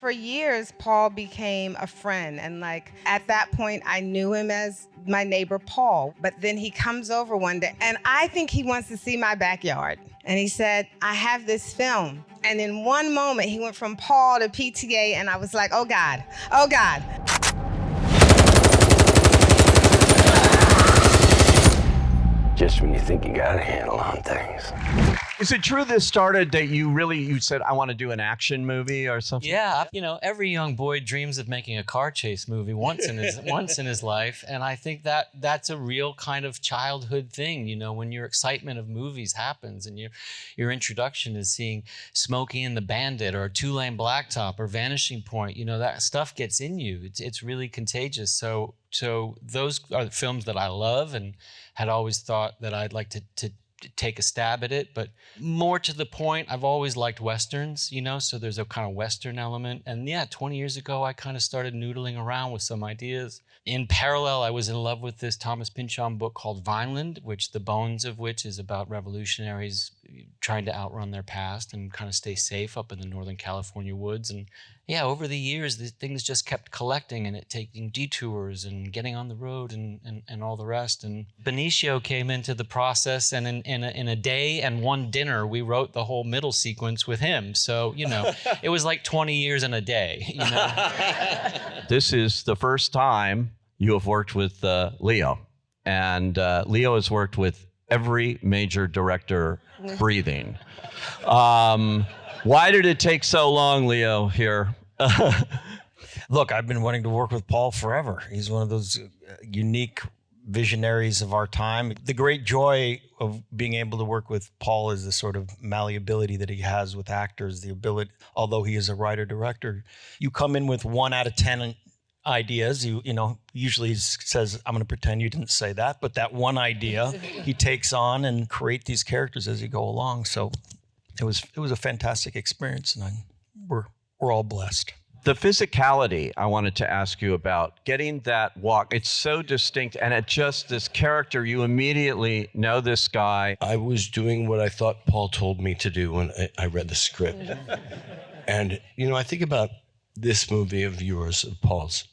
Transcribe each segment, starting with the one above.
for years, Paul became a friend. And like at that point, I knew him as my neighbor, Paul. But then he comes over one day and I think he wants to see my backyard. And he said, I have this film. And in one moment, he went from Paul to PTA and I was like, oh God, oh God. Just when you think you got a handle on things. Is it true this started that you said, I want to do an action movie or something? Yeah, every young boy dreams of making a car chase movie once in his life, and I think that's a real kind of childhood thing. When your excitement of movies happens, and your introduction is seeing Smokey and the Bandit or Two Lane Blacktop or Vanishing Point. That stuff gets in you. It's really contagious. So those are the films that I love, and had always thought that I'd like to take a stab at it, but more to the point, I've always liked Westerns, so there's a kind of Western element. And yeah, 20 years ago, I kind of started noodling around with some ideas. In parallel, I was in love with this Thomas Pynchon book called Vineland, which the bones of which is about revolutionaries trying to outrun their past and kind of stay safe up in the Northern California woods. And yeah, over the years, the things just kept collecting and it taking detours and getting on the road and all the rest. And Benicio came into the process, and in a day and one dinner, we wrote the whole middle sequence with him. So, it was like 20 years in a day, This is the first time you have worked with Leo. And Leo has worked with every major director breathing. Why did it take so long, Leo, here? Look, I've been wanting to work with Paul forever. He's one of those unique visionaries of our time. The great joy of being able to work with Paul is the sort of malleability that he has with actors, the ability, although he is a writer-director, you come in with 1 out of 10 ideas. Usually he says, I'm going to pretend you didn't say that, but that one idea he takes on and create these characters as you go along. So it was a fantastic experience, and we're all blessed. The physicality I wanted to ask you about, getting that walk, it's so distinct, and it just, this character, you immediately know this guy. I was doing what I thought Paul told me to do when I read the script. And, I think about this movie of yours, of Paul's.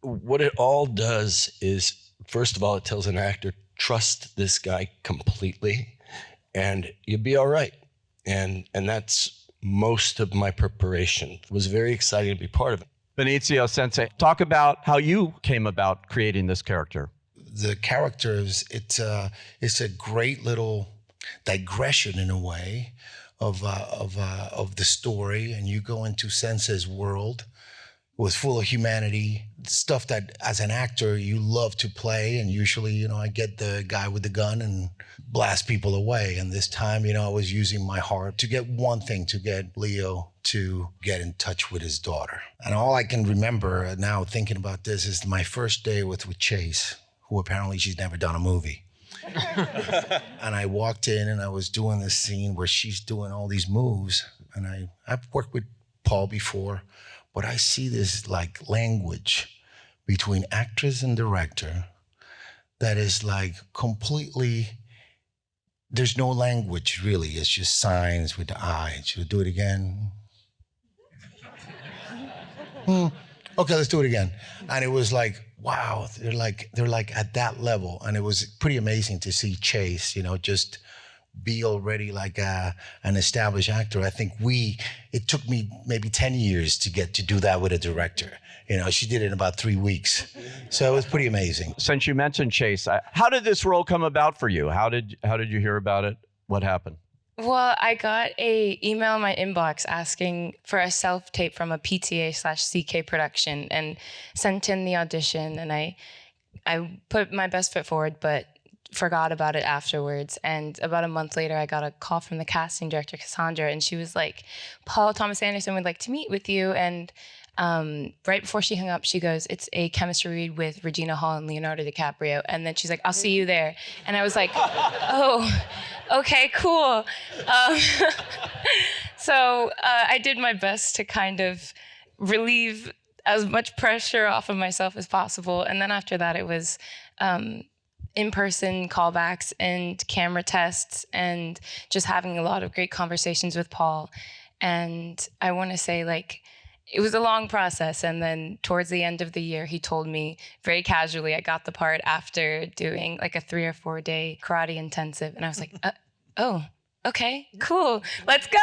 What it all does is, first of all, it tells an actor, trust this guy completely, and you'll be all right. And that's most of my preparation. It was very exciting to be part of it. Benicio Sensei, talk about how you came about creating this character. The characters, it's a great little digression in a way of the story, and you go into Sensei's world. It was full of humanity, stuff that as an actor you love to play, and usually, I get the guy with the gun and blast people away. And this time, I was using my heart to get one thing, to get Leo to get in touch with his daughter. And all I can remember now thinking about this is my first day with Chase, who apparently she's never done a movie. And I walked in and I was doing this scene where she's doing all these moves. And I've worked with Paul before, but I see this like language between actress and director that is like completely, there's no language really. It's just signs with the eyes. Should I do it again? Okay, let's do it again. And it was like, wow, they're like at that level. And it was pretty amazing to see Chase, just be already like an established actor. I think it took me maybe 10 years to get to do that with a director. She did it in about 3 weeks. So it was pretty amazing. Since you mentioned Chase, how did this role come about for you? How did you hear about it? What happened? Well, I got a email in my inbox asking for a self-tape from a PTA/CK production and sent in the audition, and I put my best foot forward, but forgot about it afterwards. And about a month later, I got a call from the casting director, Cassandra, and she was like, Paul Thomas Anderson would like to meet with you. And right before she hung up, she goes, it's a chemistry read with Regina Hall and Leonardo DiCaprio. And then she's like, I'll see you there. And I was like, oh, okay, cool. So I did my best to kind of relieve as much pressure off of myself as possible. And then after that, it was in-person callbacks and camera tests and just having a lot of great conversations with Paul. And I want to say, it was a long process. And then towards the end of the year, he told me very casually, I got the part after doing like a 3 or 4 day karate intensive. And I was like, oh, okay, cool. Let's go.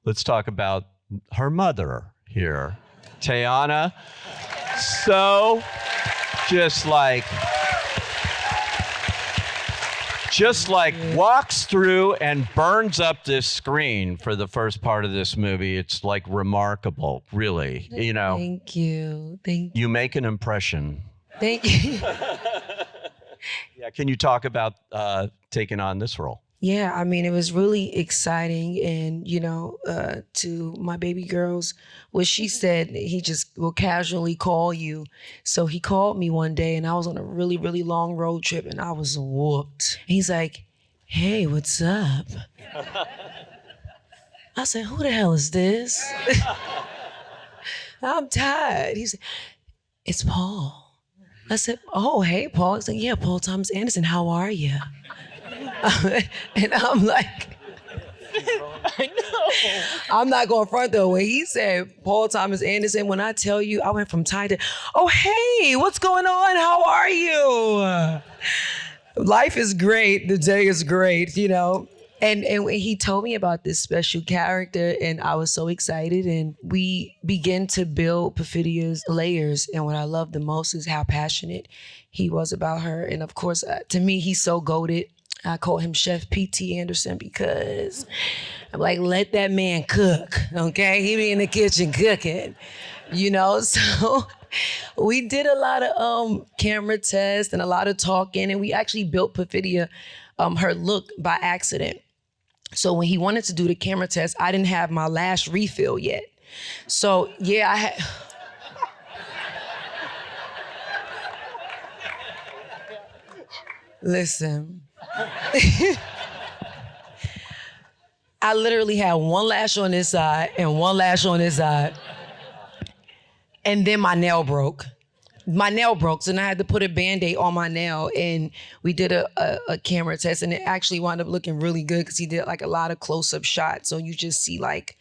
Let's talk about her mother here, Teyana. So just like walks through and burns up this screen for the first part of this movie. It's like remarkable, really. You know. Thank you. You make an impression. Thank you. Yeah. Can you talk about taking on this role? Yeah, I mean, it was really exciting. And, to my baby girls, what she said, he just will casually call you. So he called me one day and I was on a really, really long road trip and I was whooped. And he's like, hey, what's up? I said, who the hell is this? I'm tired. He said, it's Paul. I said, oh, hey, Paul. He's like, yeah, Paul Thomas Anderson, how are you? And I'm like, I know. I'm not going front though. When he said Paul Thomas Anderson, when I tell you, I went from tired to, oh, hey, what's going on? How are you? Life is great. The day is great, And when he told me about this special character, and I was so excited, and we began to build Perfidia's layers. And what I love the most is how passionate he was about her. And of course, to me, he's so goated. I call him Chef P.T. Anderson because I'm like, let that man cook, okay? He be in the kitchen cooking, So we did a lot of camera tests and a lot of talking, and we actually built Perfidia, her look by accident. So when he wanted to do the camera test, I didn't have my lash refill yet. So yeah, I had... Listen. I literally had one lash on this side and one lash on this side. And then my nail broke. So then I had to put a Band-Aid on my nail, and we did a camera test, and it actually wound up looking really good because he did like a lot of close-up shots. So you just see like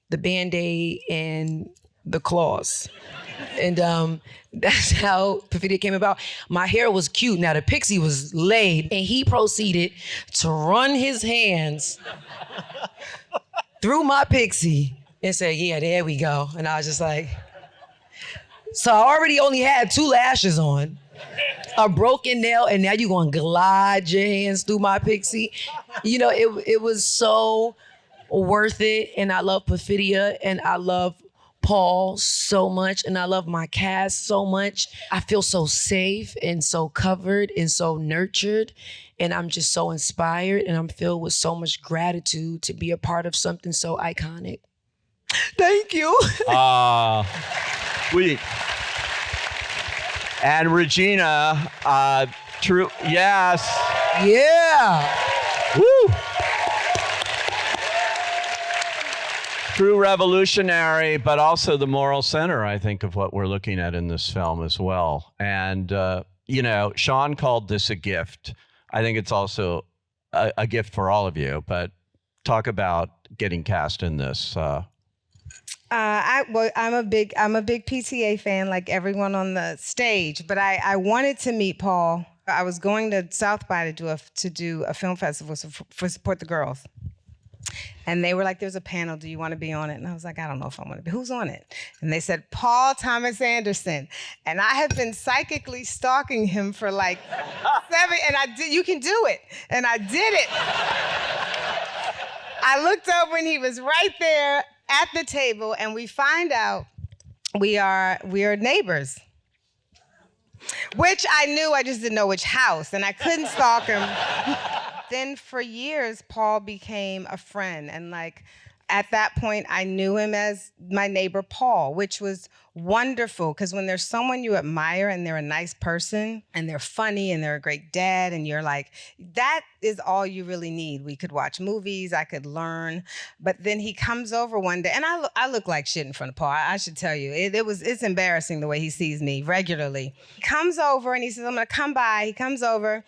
the Band-Aid and the claws. And that's how Perfidia came about. My hair was cute. Now the pixie was laid, and he proceeded to run his hands through my pixie and say, yeah, there we go. And I was just like, so I already only had 2 lashes on, a broken nail, and now you're gonna glide your hands through my pixie. It was so worth it. And I love Perfidia, and I love Paul so much, and I love my cast so much. I feel so safe and so covered and so nurtured, and I'm just so inspired, and I'm filled with so much gratitude to be a part of something so iconic. Thank you. Sweet. And Regina, true, yes. Yeah. Woo. True revolutionary, but also the moral center, I think, of what we're looking at in this film as well. And, Sean called this a gift. I think it's also a gift for all of you, but talk about getting cast in this. I'm a big PTA fan, like everyone on the stage. But I wanted to meet Paul. I was going to South by to do a film festival for Support the Girls, and they were like, "There's a panel. Do you want to be on it?" And I was like, "I don't know if I want to be. Who's on it?" And they said, "Paul Thomas Anderson." And I have been psychically stalking him for like 7. And I did. You can do it. And I did it. I looked over and he was right there at the table, and we find out we are neighbors, which I knew, I just didn't know which house, and I couldn't stalk him. Then for years, Paul became a friend, and like at that point, I knew him as my neighbor Paul, which was wonderful, because when there's someone you admire and they're a nice person and they're funny and they're a great dad, and you're like, that is all you really need. We could watch movies, I could learn. But then he comes over one day, and I look like shit in front of Paul. I should tell you, it's embarrassing the way he sees me regularly. He comes over and he says, I'm gonna come by. He comes over,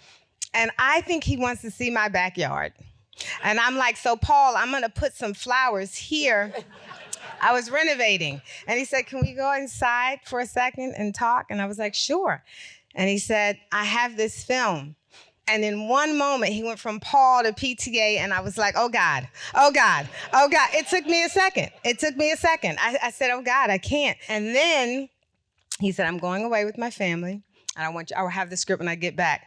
and I think he wants to see my backyard. And I'm like, so Paul, I'm gonna put some flowers here I was renovating. And he said, can we go inside for a second and talk? And I was like, sure. And he said, I have this film. And in one moment, he went from Paul to PTA, and I was like, oh, God, oh, God, oh, God. It took me a second. I said, oh, God, I can't. And then he said, I'm going away with my family, and I will have the script when I get back.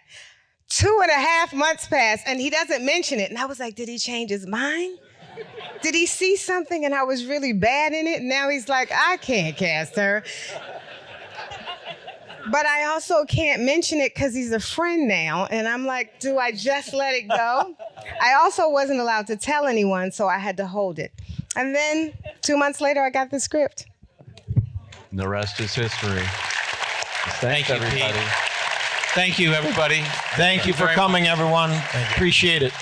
2.5 months passed, and he doesn't mention it. And I was like, did he change his mind? Did he see something and I was really bad in it? And now he's like, I can't cast her. But I also can't mention it because he's a friend now. And I'm like, do I just let it go? I also wasn't allowed to tell anyone, so I had to hold it. And then 2 months later, I got the script. And the rest is history. Thank you, everybody. Pete. Thank you, everybody. Thank you for very coming, everyone. Appreciate it.